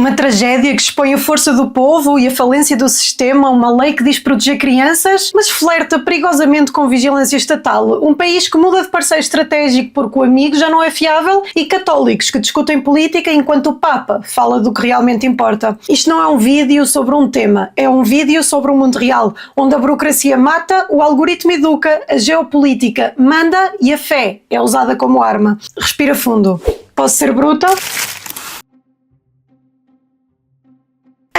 Uma tragédia que expõe a força do povo e a falência do sistema, uma lei que diz proteger crianças, mas flerta perigosamente com vigilância estatal. Um país que muda de parceiro estratégico porque o amigo já não é fiável e católicos que discutem política enquanto o Papa fala do que realmente importa. Isto não é um vídeo sobre um tema, é um vídeo sobre o mundo real, onde a burocracia mata, o algoritmo educa, a geopolítica manda e a fé é usada como arma. Respira fundo. Posso ser bruta?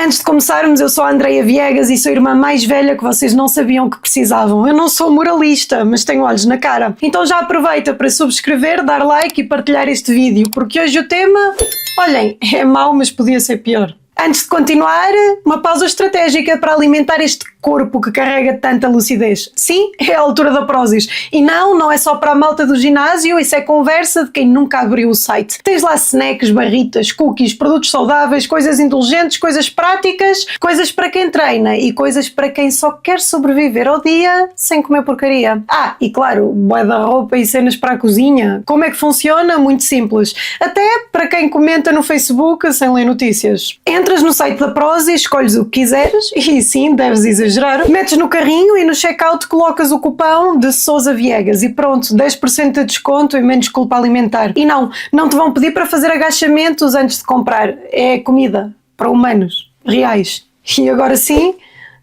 Antes de começarmos, eu sou a Andreia Viegas e sou a irmã mais velha que vocês não sabiam que precisavam. Eu não sou moralista, mas tenho olhos na cara. Então já aproveita para subscrever, dar like e partilhar este vídeo, porque hoje o tema, olhem, é mau, mas podia ser pior. Antes de continuar, uma pausa estratégica para alimentar este corpo que carrega tanta lucidez. Sim, é a altura da Prozis. E não é só para a malta do ginásio, isso é conversa de quem nunca abriu o site. Tens lá snacks, barritas, cookies, produtos saudáveis, coisas indulgentes, coisas práticas, coisas para quem treina e coisas para quem só quer sobreviver ao dia sem comer porcaria. Ah, e claro, bué da roupa e cenas para a cozinha. Como é que funciona? Muito simples. Até para quem comenta no Facebook sem ler notícias. Entras no site da Prozis, escolhes o que quiseres e sim, deves exagerar. Metes no carrinho e no checkout colocas o cupão de Sousa Viegas e pronto, 10% de desconto e menos culpa alimentar. E não te vão pedir para fazer agachamentos antes de comprar. É comida para humanos reais. E agora sim,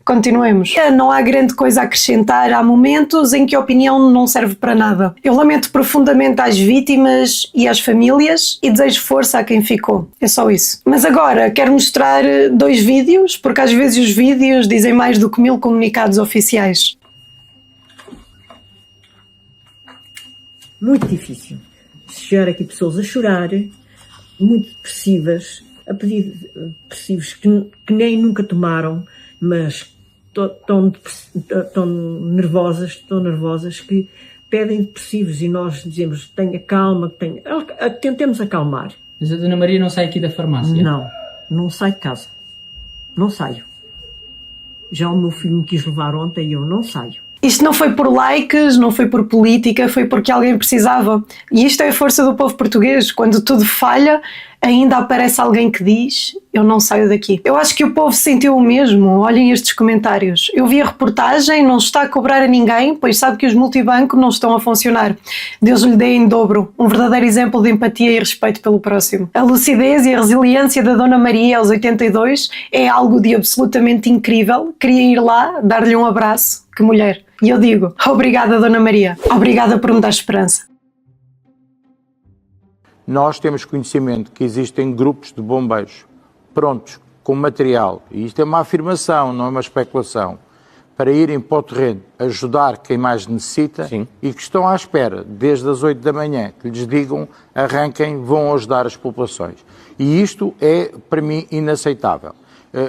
continuemos. Não há grande coisa a acrescentar. Há momentos em que a opinião não serve para nada. Eu lamento profundamente às vítimas e às famílias e desejo força a quem ficou. É só isso. Mas agora quero mostrar 2 vídeos, porque às vezes os vídeos dizem mais do que 1000 comunicados oficiais. Muito difícil. Chegar aqui pessoas a chorar, muito depressivas, a pedir depressivos que nem nunca tomaram, mas tão nervosas que pedem depressivos e nós dizemos tenha calma, tentemos acalmar. Mas a Dona Maria não sai aqui da farmácia? Não saio de casa, não saio. Já o meu filho me quis levar ontem e eu não saio. Isto não foi por likes, não foi por política, foi porque alguém precisava. E isto é a força do povo português. Quando tudo falha, ainda aparece alguém que diz, eu não saio daqui. Eu acho que o povo sentiu o mesmo. Olhem estes comentários. Eu vi a reportagem, não está a cobrar a ninguém, pois sabe que os multibancos não estão a funcionar. Deus lhe dê em dobro. Um verdadeiro exemplo de empatia e respeito pelo próximo. A lucidez e a resiliência da Dona Maria aos 82 é algo de absolutamente incrível. Queria ir lá, dar-lhe um abraço. Que mulher. E eu digo, obrigada Dona Maria. Obrigada por me dar esperança. Nós temos conhecimento que existem grupos de bombeiros prontos, com material, e isto é uma afirmação, não é uma especulação, para irem para o terreno ajudar quem mais necessita. Sim. E que estão à espera, desde as 8 da manhã, que lhes digam, arranquem, vão ajudar as populações. E isto é, para mim, inaceitável.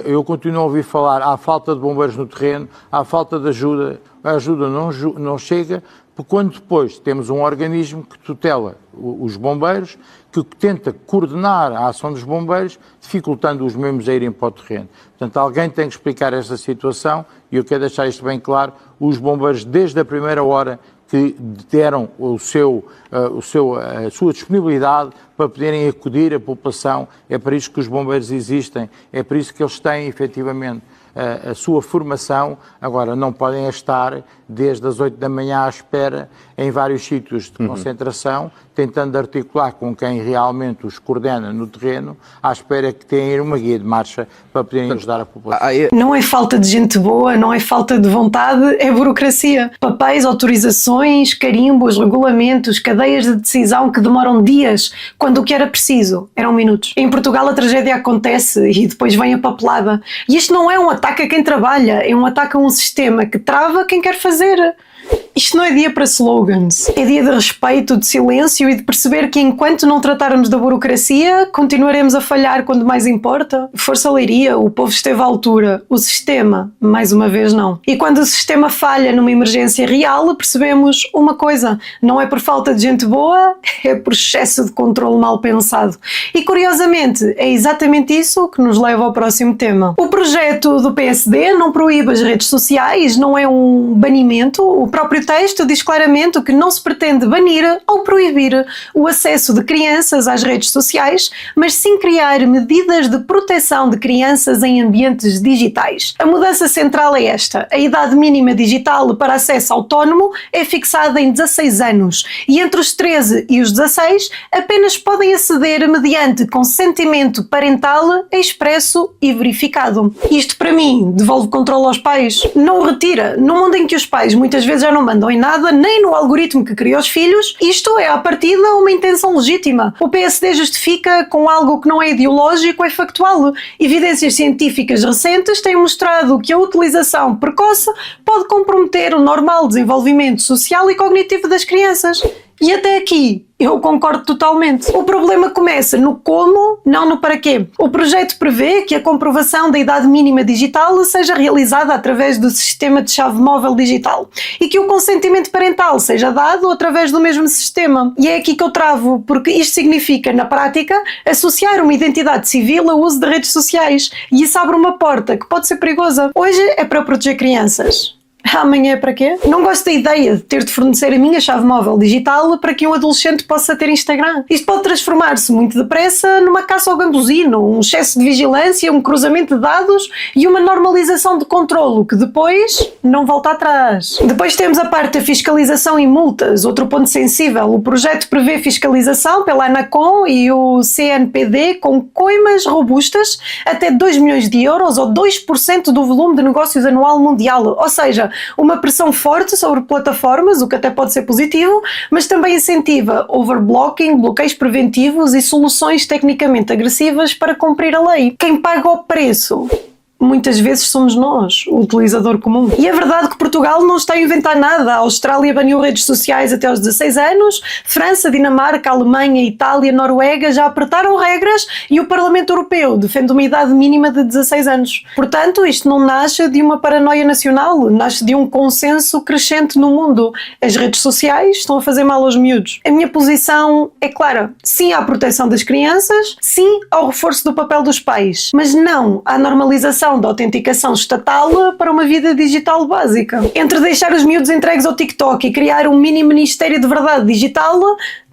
Eu continuo a ouvir falar, há falta de bombeiros no terreno, há falta de ajuda, a ajuda não chega, porque quando depois temos um organismo que tutela os bombeiros, que tenta coordenar a ação dos bombeiros, dificultando os mesmos a irem para o terreno. Portanto, alguém tem que explicar esta situação e eu quero deixar isto bem claro, os bombeiros desde a primeira hora que deram a sua disponibilidade para poderem acudir à população, é para isso que os bombeiros existem, é por isso que eles têm efetivamente a sua formação. Agora não podem estar desde as 8 da manhã à espera em vários sítios de concentração, tentando articular com quem realmente os coordena no terreno, à espera que tenham uma guia de marcha para poderem ajudar a população. Não é falta de gente boa, não é falta de vontade, é burocracia. Papéis, autorizações, carimbos, regulamentos, cadeias de decisão que demoram dias, quando o que era preciso eram minutos. Em Portugal a tragédia acontece e depois vem a papelada. E isto não é um ataque a quem trabalha, é um ataque a um sistema que trava quem quer fazer. Isto não é dia para slogans, é dia de respeito, de silêncio e de perceber que enquanto não tratarmos da burocracia, continuaremos a falhar quando mais importa. Força Leiria, o povo esteve à altura, o sistema, mais uma vez não. E quando o sistema falha numa emergência real, percebemos uma coisa, não é por falta de gente boa, é por excesso de controle mal pensado. E curiosamente, é exatamente isso que nos leva ao próximo tema. O projeto do PSD não proíbe as redes sociais, não é um banimento, o próprio texto diz claramente que não se pretende banir ou proibir o acesso de crianças às redes sociais, mas sim criar medidas de proteção de crianças em ambientes digitais. A mudança central é esta: a idade mínima digital para acesso autónomo é fixada em 16 anos e entre os 13 e os 16 apenas podem aceder mediante consentimento parental expresso e verificado. Isto, para mim, devolve controle aos pais? Não o retira. No mundo em que os pais muitas vezes já não mandam em nada, nem no algoritmo que cria os filhos, isto é, à partida, uma intenção legítima. O PSD justifica com algo que não é ideológico, é factual. Evidências científicas recentes têm mostrado que a utilização precoce pode comprometer o normal desenvolvimento social e cognitivo das crianças. E até aqui eu concordo totalmente. O problema começa no como, não no para quê. O projeto prevê que a comprovação da idade mínima digital seja realizada através do sistema de chave móvel digital e que o consentimento parental seja dado através do mesmo sistema. E é aqui que eu travo, porque isto significa, na prática, associar uma identidade civil ao uso de redes sociais, e isso abre uma porta que pode ser perigosa. Hoje é para proteger crianças. Amanhã é para quê? Não gosto da ideia de ter de fornecer a minha chave móvel digital para que um adolescente possa ter Instagram. Isto pode transformar-se muito depressa numa caça ao gambuzino, um excesso de vigilância, um cruzamento de dados e uma normalização de controlo que depois não volta atrás. Depois temos a parte da fiscalização e multas, outro ponto sensível. O projeto prevê fiscalização pela Anacom e o CNPD com coimas robustas até 2 milhões de euros ou 2% do volume de negócios anual mundial. Ou seja, uma pressão forte sobre plataformas, o que até pode ser positivo, mas também incentiva overblocking, bloqueios preventivos e soluções tecnicamente agressivas para cumprir a lei. Quem paga o preço? Muitas vezes somos nós, o utilizador comum. E é verdade que Portugal não está a inventar nada. A Austrália baniu redes sociais até aos 16 anos, França, Dinamarca, Alemanha, Itália, Noruega já apertaram regras e o Parlamento Europeu defende uma idade mínima de 16 anos. Portanto, isto não nasce de uma paranoia nacional, nasce de um consenso crescente no mundo. As redes sociais estão a fazer mal aos miúdos. A minha posição é clara. Sim à proteção das crianças, sim ao reforço do papel dos pais, mas não à normalização da autenticação estatal para uma vida digital básica. Entre deixar os miúdos entregues ao TikTok e criar um mini ministério de verdade digital,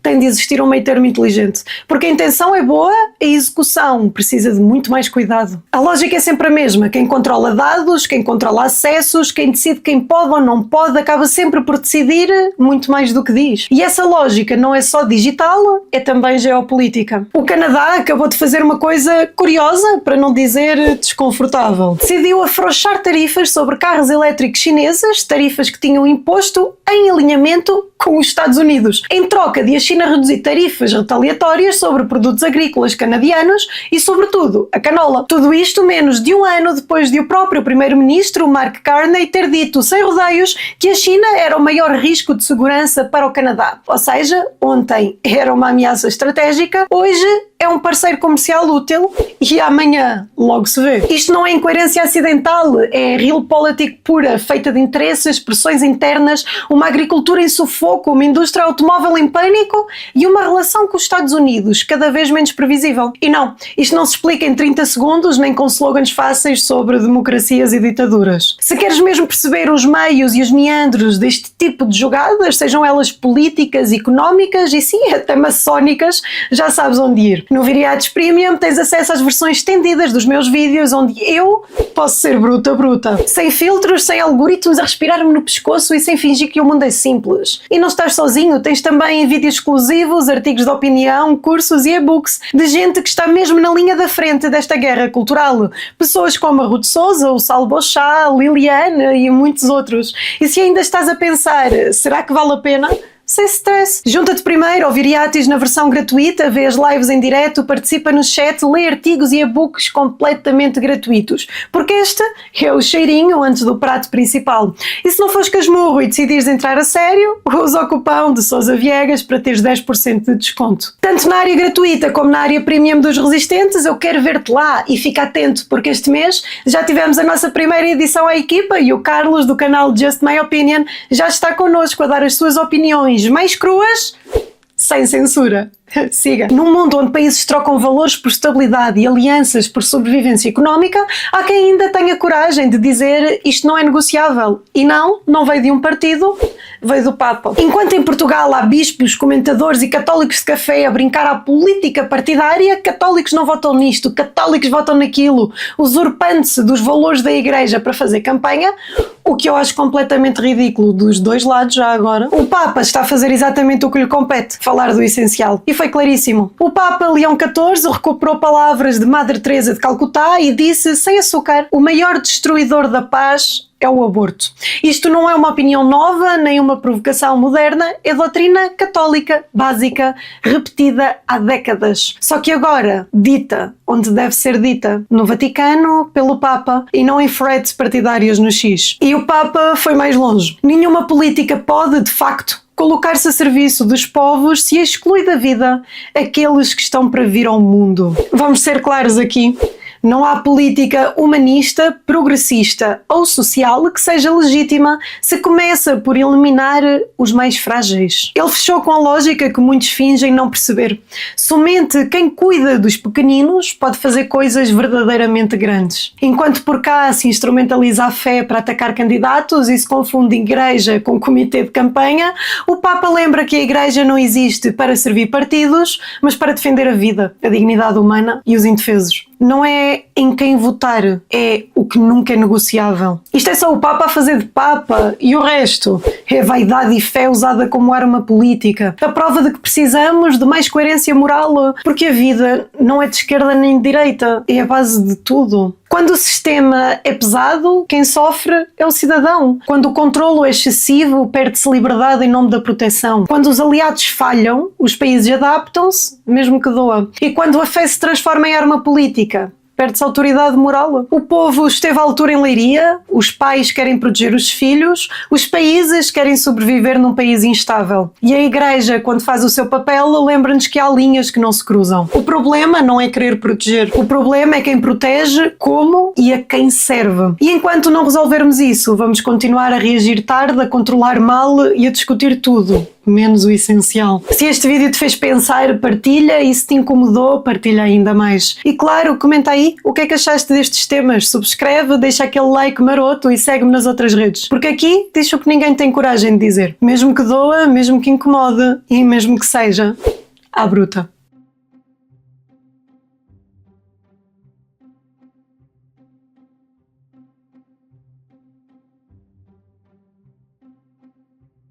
tem de existir um meio termo inteligente. Porque a intenção é boa, a execução precisa de muito mais cuidado. A lógica é sempre a mesma. Quem controla dados, quem controla acessos, quem decide quem pode ou não pode, acaba sempre por decidir muito mais do que diz. E essa lógica não é só digital, é também geopolítica. O Canadá acabou de fazer uma coisa curiosa, para não dizer desconfortável. Decidiu afrouxar tarifas sobre carros elétricos chineses, tarifas que tinham imposto em alinhamento com os Estados Unidos, em troca de a China reduzir tarifas retaliatórias sobre produtos agrícolas canadianos e, sobretudo, a canola. Tudo isto menos de um ano depois de o próprio primeiro-ministro, Mark Carney, ter dito sem rodeios que a China era o maior risco de segurança para o Canadá. Ou seja, ontem era uma ameaça estratégica, hoje é um parceiro comercial útil e amanhã logo se vê. Isto não é incoerência acidental, é realpolitik pura, feita de interesses, pressões internas, uma agricultura em sufoco, uma indústria automóvel em pânico e uma relação com os Estados Unidos cada vez menos previsível. E não, isto não se explica em 30 segundos nem com slogans fáceis sobre democracias e ditaduras. Se queres mesmo perceber os meios e os meandros deste tipo de jogadas, sejam elas políticas, económicas e sim, até maçónicas, já sabes onde ir. No Viriatos Premium tens acesso às versões estendidas dos meus vídeos onde eu posso ser bruta. Sem filtros, sem algoritmos a respirar-me no pescoço e sem fingir que o mundo é simples. E não estás sozinho, tens também vídeos exclusivos, artigos de opinião, cursos e e-books de gente que está mesmo na linha da frente desta guerra cultural. Pessoas como a Ruth Souza, o Sal Bochá, a Liliane e muitos outros. E se ainda estás a pensar, será que vale a pena? Sem stress. Junta-te primeiro ao Viriatis na versão gratuita, vê as lives em direto, participa no chat, lê artigos e e-books completamente gratuitos. Porque este é o cheirinho antes do prato principal. E se não fores casmurro e decidires entrar a sério, usa o cupão de Sousa Viegas para teres 10% de desconto. Tanto na área gratuita como na área premium dos resistentes, eu quero ver-te lá e fica atento, porque este mês já tivemos a nossa primeira edição à equipa e o Carlos do canal Just My Opinion já está connosco a dar as suas opiniões mais cruas, sem censura. Siga. Num mundo onde países trocam valores por estabilidade e alianças por sobrevivência económica, há quem ainda tenha coragem de dizer isto não é negociável. E não veio de um partido, veio do Papa. Enquanto em Portugal há bispos, comentadores e católicos de café a brincar à política partidária, católicos não votam nisto, católicos votam naquilo, usurpando-se dos valores da Igreja para fazer campanha, o que eu acho completamente ridículo dos dois lados já agora. O Papa está a fazer exatamente o que lhe compete, falar do essencial. E foi claríssimo. O Papa Leão XIV recuperou palavras de Madre Teresa de Calcutá e disse, sem açúcar, o maior destruidor da paz é o aborto. Isto não é uma opinião nova, nem uma provocação moderna, é doutrina católica, básica, repetida há décadas. Só que agora, dita onde deve ser dita, no Vaticano, pelo Papa, e não em threads partidários no X. E o Papa foi mais longe. Nenhuma política pode, de facto, colocar-se a serviço dos povos se exclui da vida aqueles que estão para vir ao mundo. Vamos ser claros aqui. Não há política humanista, progressista ou social que seja legítima se começa por eliminar os mais frágeis. Ele fechou com a lógica que muitos fingem não perceber. Somente quem cuida dos pequeninos pode fazer coisas verdadeiramente grandes. Enquanto por cá se instrumentaliza a fé para atacar candidatos e se confunde igreja com comitê de campanha, o Papa lembra que a igreja não existe para servir partidos, mas para defender a vida, a dignidade humana e os indefesos. Não é em quem votar, é o que nunca é negociável. Isto é só o Papa a fazer de Papa e o resto é vaidade e fé usada como arma política. A prova de que precisamos de mais coerência moral, porque a vida não é de esquerda nem de direita, é a base de tudo. Quando o sistema é pesado, quem sofre é o cidadão. Quando o controlo é excessivo, perde-se liberdade em nome da proteção. Quando os aliados falham, os países adaptam-se, mesmo que doa. E quando a fé se transforma em arma política, perde-se a autoridade moral. O povo esteve à altura em Leiria, os pais querem proteger os filhos, os países querem sobreviver num país instável. E a Igreja, quando faz o seu papel, lembra-nos que há linhas que não se cruzam. O problema não é querer proteger, o problema é quem protege, como e a quem serve. E enquanto não resolvermos isso, vamos continuar a reagir tarde, a controlar mal e a discutir tudo, menos o essencial. Se este vídeo te fez pensar, partilha, e se te incomodou, partilha ainda mais. E claro, comenta aí o que é que achaste destes temas, subscreve, deixa aquele like maroto e segue-me nas outras redes. Porque aqui diz o que ninguém tem coragem de dizer. Mesmo que doa, mesmo que incomode e mesmo que seja à bruta.